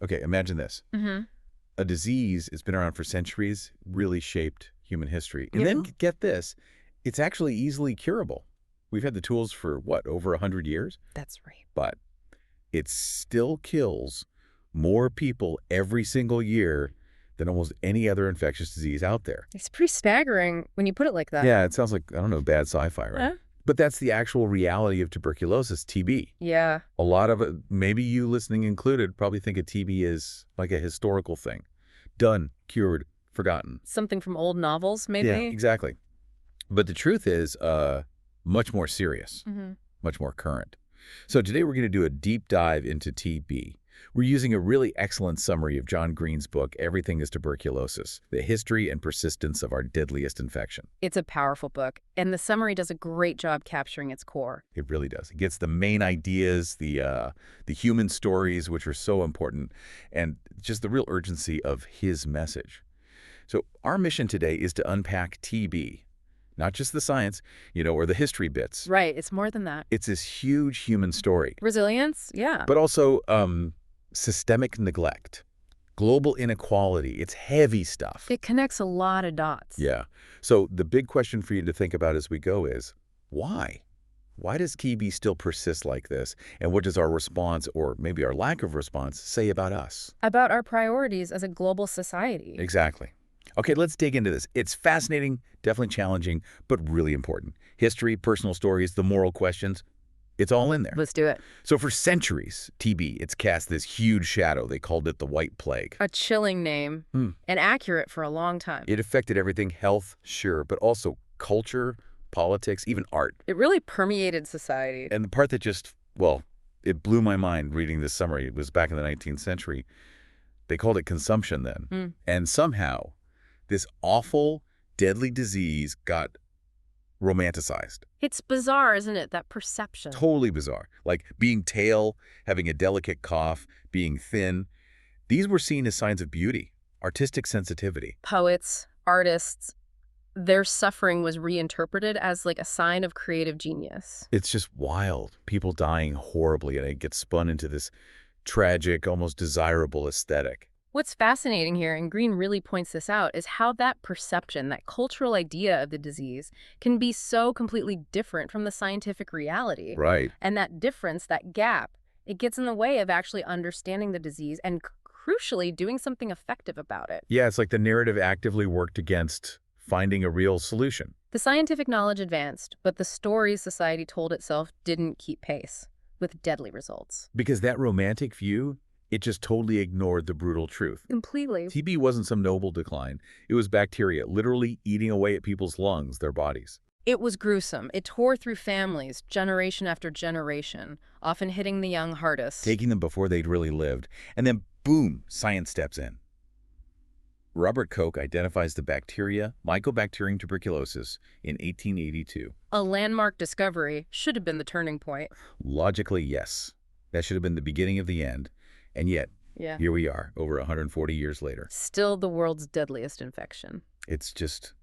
Okay, imagine this. Mm-hmm. A disease has been around for centuries, really shaped human history. And Yeah. then get this, it's actually easily curable. We've had the tools for, what, over 100 years? That's right. But it still kills more people every single year than almost any other infectious disease out there. It's pretty staggering when you put it like that. Yeah, it sounds like, I don't know, bad sci-fi, right? Yeah. But that's the actual reality of tuberculosis, TB. Yeah. A lot of it, maybe you listening included, probably think of TB as like a historical thing. Done, cured, forgotten. Something from old novels, maybe? Yeah, exactly. But the truth is much more serious, Mm-hmm. much more current. So today we're going to do a deep dive into TB. We're using a really excellent summary of John Green's book, Everything is Tuberculosis, The History and Persistence of Our Deadliest Infection. It's a powerful book, and the summary does a great job capturing its core. It really does. It gets the main ideas, the human stories, which are so important, and just the real urgency of his message. So our mission today is to unpack TB, not just the science, or the history bits. Right, it's more than that. It's this huge human story. Resilience? Yeah. But also systemic neglect, global inequality. It's heavy stuff. It connects a lot of dots. Yeah. So the big question for you to think about as we go is, why? Why does TB still persist like this? And what does our response, or maybe our lack of response, say about us? About our priorities as a global society. Exactly. Okay, let's dig into this. It's fascinating, definitely challenging, but really important. History, personal stories, the moral questions, it's all in there. Let's do it. So for centuries, TB, it's cast this huge shadow. They called it the White Plague. A chilling name, and accurate for a long time. It affected everything, health, sure, but also culture, politics, even art. It really permeated society. And the part that just, well, it blew my mind reading this summary, it was back in the 19th century. They called it consumption then. And somehow, this awful, deadly disease got romanticized. It's bizarre, isn't it, that perception? Totally bizarre. Like being pale, having a delicate cough, being thin. These were seen as signs of beauty, artistic sensitivity. Poets, artists, their suffering was reinterpreted as like a sign of creative genius. It's just wild. People dying horribly, and it gets spun into this tragic, almost desirable aesthetic. What's fascinating here, and Green really points this out, is how that perception, that cultural idea of the disease, can be so completely different from the scientific reality. Right. And that difference, that gap, it gets in the way of actually understanding the disease and, crucially, doing something effective about it. Yeah, it's like the narrative actively worked against finding a real solution. The scientific knowledge advanced, but the stories society told itself didn't keep pace, with deadly results. Because that romantic view, it just totally ignored the brutal truth. Completely. TB wasn't some noble decline. It was bacteria literally eating away at people's lungs, their bodies. It was gruesome. It tore through families, generation after generation, often hitting the young hardest. Taking them before they'd really lived. And then, boom, science steps in. Robert Koch identifies the bacteria, Mycobacterium tuberculosis, in 1882. A landmark discovery should have been the turning point. Logically, yes. That should have been the beginning of the end. And yet, Yeah. here we are, over 140 years later. Still the world's deadliest infection. It's just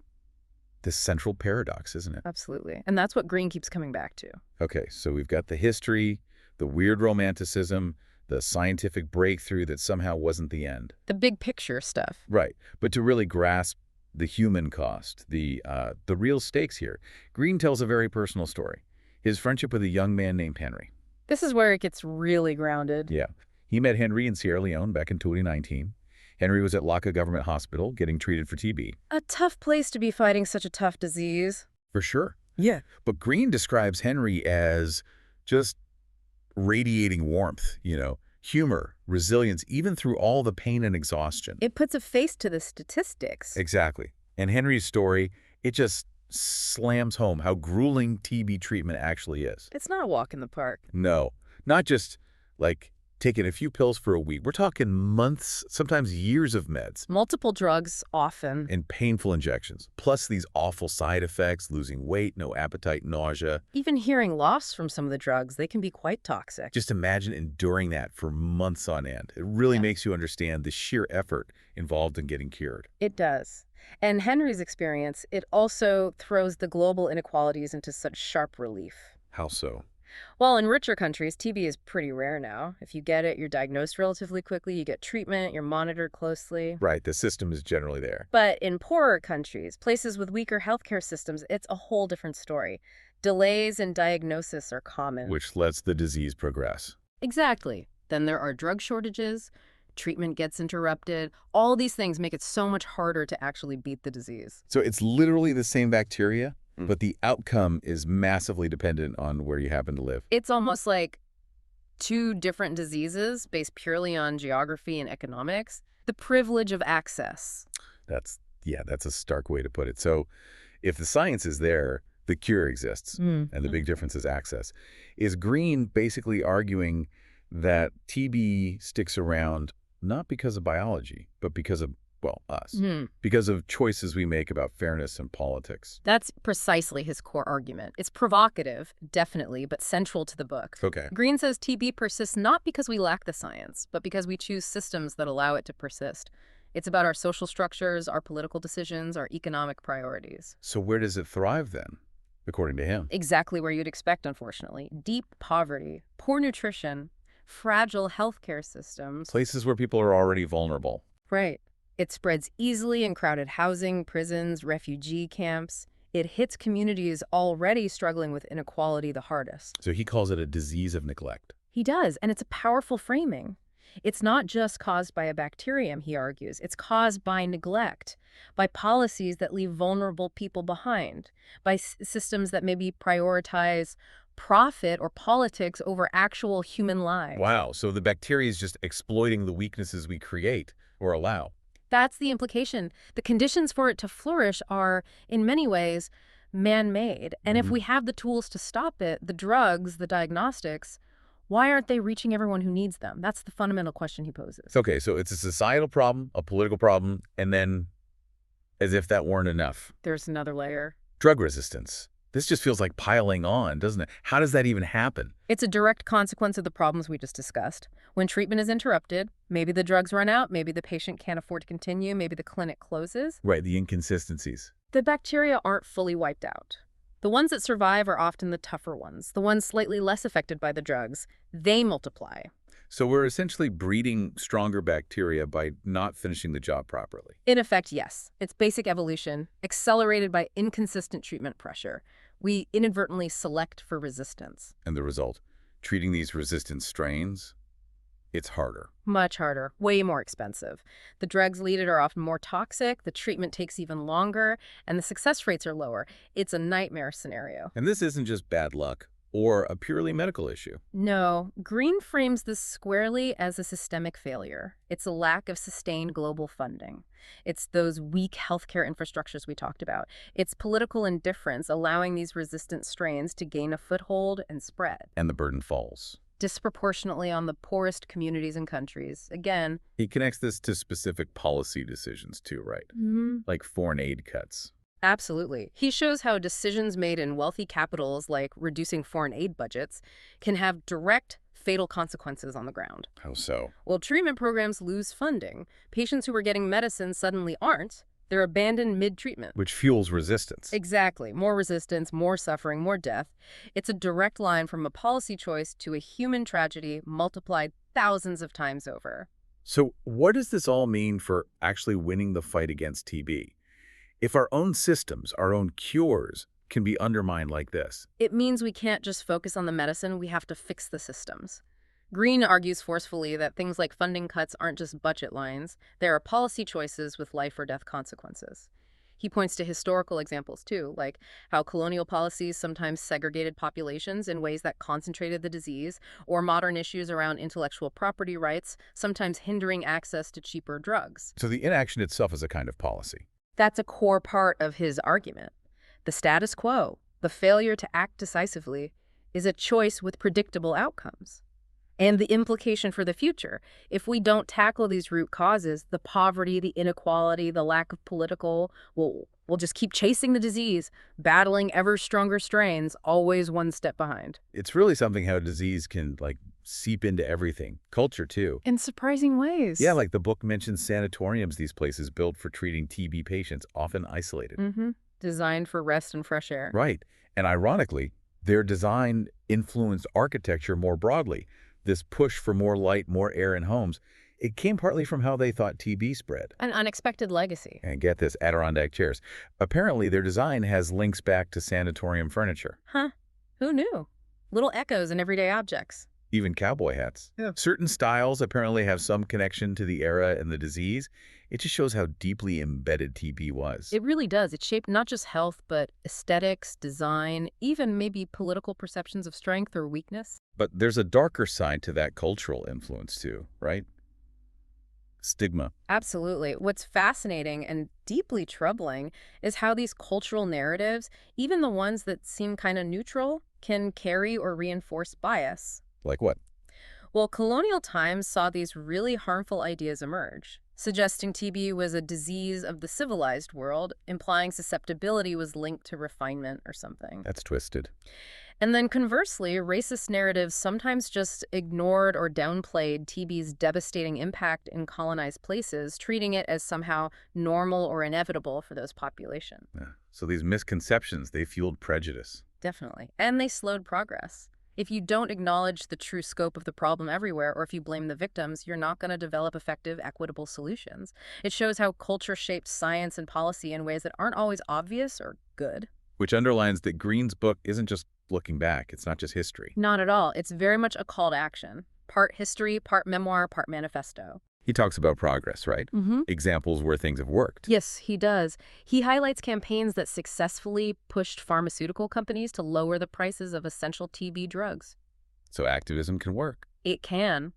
this central paradox, isn't it? Absolutely. And that's what Green keeps coming back to. Okay, so we've got the history, the weird romanticism, the scientific breakthrough that somehow wasn't the end. The big picture stuff. Right, but to really grasp the human cost, the real stakes here, Green tells a very personal story. His friendship with a young man named Henry. This is where it gets really grounded. Yeah. He met Henry in Sierra Leone back in 2019. Henry was at Laka Government Hospital getting treated for TB. A tough place to be fighting such a tough disease. For sure. Yeah. But Green describes Henry as just radiating warmth, humor, resilience, even through all the pain and exhaustion. It puts a face to the statistics. Exactly. And Henry's story, it just slams home how grueling TB treatment actually is. It's not a walk in the park. No, not just like taking a few pills for a week. We're talking months, sometimes years of meds. Multiple drugs, often. And painful injections, plus these awful side effects, losing weight, no appetite, nausea. Even hearing loss from some of the drugs, they can be quite toxic. Just imagine enduring that for months on end. It really makes you understand the sheer effort involved in getting cured. It does. And Henry's experience, it also throws the global inequalities into such sharp relief. How so? Well, in richer countries, TB is pretty rare now. If you get it, you're diagnosed relatively quickly, you get treatment, you're monitored closely. Right, the system is generally there. But in poorer countries, places with weaker healthcare systems, it's a whole different story. Delays in diagnosis are common. Which lets the disease progress. Exactly. Then there are drug shortages, treatment gets interrupted. All these things make it so much harder to actually beat the disease. So it's literally the same bacteria, but the outcome is massively dependent on where you happen to live. It's almost like two different diseases based purely on geography and economics. The privilege of access. That's a stark way to put it. So if the science is there, the cure exists, and the big difference is access. Is Green basically arguing that TB sticks around not because of biology, but because of, well, us, because of choices we make about fairness and politics? That's precisely his core argument. It's provocative, definitely, but central to the book. Okay. Green says TB persists not because we lack the science, but because we choose systems that allow it to persist. It's about our social structures, our political decisions, our economic priorities. So where does it thrive then, according to him? Exactly where you'd expect, unfortunately. Deep poverty, poor nutrition, fragile healthcare systems. Places where people are already vulnerable. Right. It spreads easily in crowded housing, prisons, refugee camps. It hits communities already struggling with inequality the hardest. So he calls it a disease of neglect. He does, and it's a powerful framing. It's not just caused by a bacterium, he argues. It's caused by neglect, by policies that leave vulnerable people behind, by systems that maybe prioritize profit or politics over actual human lives. Wow, so the bacteria is just exploiting the weaknesses we create or allow. That's the implication. The conditions for it to flourish are, in many ways, man-made. And if we have the tools to stop it, the drugs, the diagnostics, why aren't they reaching everyone who needs them? That's the fundamental question he poses. Okay, so it's a societal problem, a political problem, and then, as if that weren't enough, There's another layer. drug resistance. This just feels like piling on, doesn't it? How does that even happen? It's a direct consequence of the problems we just discussed. When treatment is interrupted, maybe the drugs run out, maybe the patient can't afford to continue, maybe the clinic closes. Right, the inconsistencies. The bacteria aren't fully wiped out. The ones that survive are often the tougher ones, the ones slightly less affected by the drugs. They multiply. So we're essentially breeding stronger bacteria by not finishing the job properly. In effect, yes. It's basic evolution, accelerated by inconsistent treatment pressure. We inadvertently select for resistance. And the result, treating these resistant strains, it's harder. Much harder, way more expensive. The drugs needed are often more toxic, the treatment takes even longer, and the success rates are lower. It's a nightmare scenario. And this isn't just bad luck or a purely medical issue. No, Green frames this squarely as a systemic failure. It's a lack of sustained global funding. It's those weak healthcare infrastructures we talked about. It's political indifference allowing these resistant strains to gain a foothold and spread. And the burden falls. Disproportionately on the poorest communities and countries. Again, He connects this to specific policy decisions too, right? Like foreign aid cuts. absolutely. He shows how decisions made in wealthy capitals, like reducing foreign aid budgets, can have direct, fatal consequences on the ground. How so? Well, treatment programs lose funding. Patients who were getting medicine suddenly aren't. They're abandoned mid-treatment. Which fuels resistance. Exactly. More resistance, more suffering, more death. It's a direct line from a policy choice to a human tragedy multiplied thousands of times over. So what does this all mean for actually winning the fight against TB? If our own systems, our own cures, can be undermined like this. It means we can't just focus on the medicine, we have to fix the systems. Green argues forcefully that things like funding cuts aren't just budget lines, there are policy choices with life or death consequences. He points to historical examples too, like how colonial policies sometimes segregated populations in ways that concentrated the disease, or modern issues around intellectual property rights, sometimes hindering access to cheaper drugs. So the inaction itself is a kind of policy. That's a core part of his argument. The status quo, the failure to act decisively, is a choice with predictable outcomes. And the implication for the future, if we don't tackle these root causes, the poverty, the inequality, the lack of political, we'll just keep chasing the disease, battling ever stronger strains, always one step behind. It's really something how disease can, seep into everything. Culture, too. In surprising ways. Yeah, like the book mentions sanatoriums, these places built for treating TB patients, often isolated. Designed for rest and fresh air. Right. And ironically, Their design influenced architecture more broadly. This push for more light, more air in homes, it came partly from how they thought TB spread. An unexpected legacy. And get this, Adirondack chairs. Apparently, their design has links back to sanatorium furniture. Huh? Who knew? Little echoes in everyday objects. Even cowboy hats. Yeah. Certain styles apparently have some connection to the era and the disease. It just shows how deeply embedded TB was. It really does. It shaped not just health, but aesthetics, design, even maybe political perceptions of strength or weakness. But there's a darker side to that cultural influence too, right? Stigma. Absolutely. What's fascinating and deeply troubling is how these cultural narratives, even the ones that seem kind of neutral, can carry or reinforce bias. Like what? Well, colonial times saw these really harmful ideas emerge, suggesting TB was a disease of the civilized world, implying susceptibility was linked to refinement or something. That's twisted. And then conversely, racist narratives sometimes just ignored or downplayed TB's devastating impact in colonized places, treating it as somehow normal or inevitable for those populations. Yeah. So these misconceptions, they fueled prejudice. Definitely. And they slowed progress. If you don't acknowledge the true scope of the problem everywhere, or if you blame the victims, you're not going to develop effective, equitable solutions. It shows how culture shaped science and policy in ways that aren't always obvious or good. Which underlines that Green's book isn't just looking back. It's not just history. Not at all. It's very much a call to action. Part history, part memoir, part manifesto. He talks about progress, right? Mm-hmm. Examples where things have worked. Yes, he does. He highlights campaigns that successfully pushed pharmaceutical companies to lower the prices of essential TB drugs. So activism can work. It can.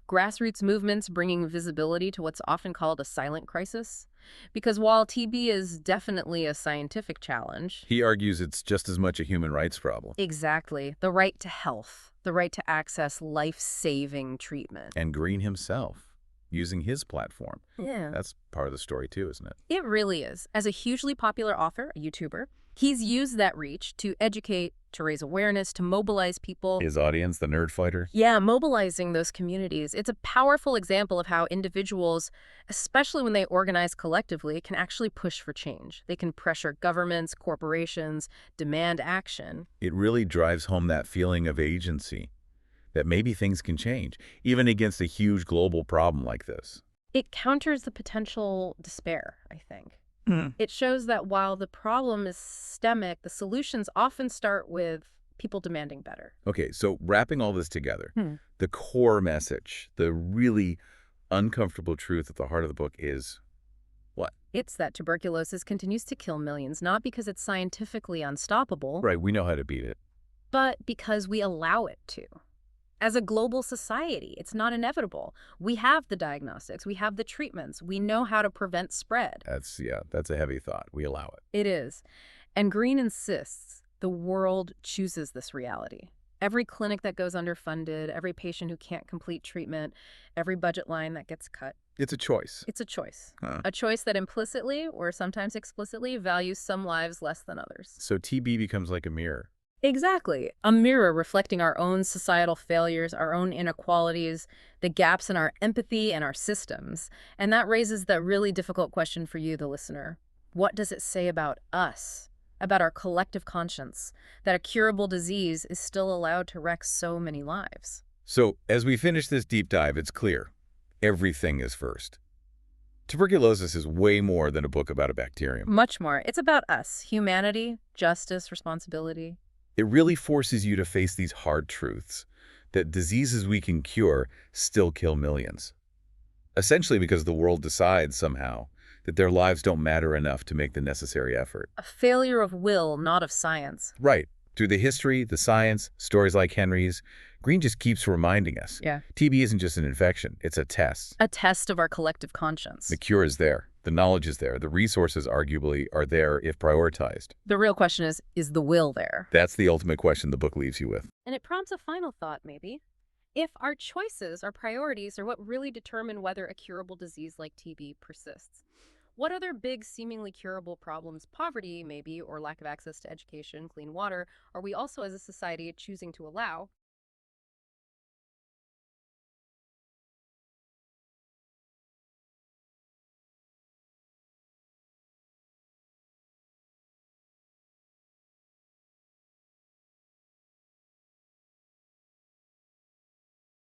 Grassroots movements bringing visibility to what's often called a silent crisis. Because while TB is definitely a scientific challenge... He argues it's just as much a human rights problem. Exactly. The right to health. The right to access life-saving treatment. And Green himself, using his platform. Yeah. That's part of the story too, isn't it? It really is. As a hugely popular author, a YouTuber, he's used that reach to educate, to raise awareness, to mobilize people. His audience, the nerd fighter? Yeah, mobilizing those communities. It's a powerful example of how individuals, especially when they organize collectively, can actually push for change. They can pressure governments, corporations, demand action. It really drives home that feeling of agency, that maybe things can change, even against a huge global problem like this. It counters the potential despair, I think. It shows that while the problem is systemic, the solutions often start with people demanding better. Okay, so wrapping all this together, the core message, the really uncomfortable truth at the heart of the book is what? It's that tuberculosis continues to kill millions, not because it's scientifically unstoppable, Right, we know how to beat it. but because we allow it to. As a global society, it's not inevitable. We have the diagnostics, we have the treatments, we know how to prevent spread. That's a heavy thought. We allow it. It is. And Green insists the world chooses this reality. Every clinic that goes underfunded, every patient who can't complete treatment, every budget line that gets cut. It's a choice. It's a choice. Huh. A choice that implicitly, or sometimes explicitly, values some lives less than others. So TB becomes like a mirror. Exactly. A mirror reflecting our own societal failures, our own inequalities, the gaps in our empathy and our systems. And that raises the really difficult question for you, the listener. What does it say about us, about our collective conscience, that a curable disease is still allowed to wreck so many lives? So as we finish this deep dive, it's clear. Everything is first. Tuberculosis is way more than a book about a bacterium. Much more. It's about us, humanity, justice, responsibility. It really forces you to face these hard truths, that diseases we can cure still kill millions. Essentially because the world decides somehow that their lives don't matter enough to make the necessary effort. A failure of will, not of science. Right. Through the history, the science, stories like Henry's, Green just keeps reminding us. Yeah. TB isn't just an infection, it's a test. A test of our collective conscience. The cure is there. The knowledge is there. The resources arguably are there if prioritized. The real question is the will there? That's the ultimate question the book leaves you with. And it prompts a final thought, maybe. If our choices, our priorities, are what really determine whether a curable disease like TB persists, what other big, seemingly curable problems, poverty maybe, or lack of access to education, clean water, are we also as a society choosing to allow?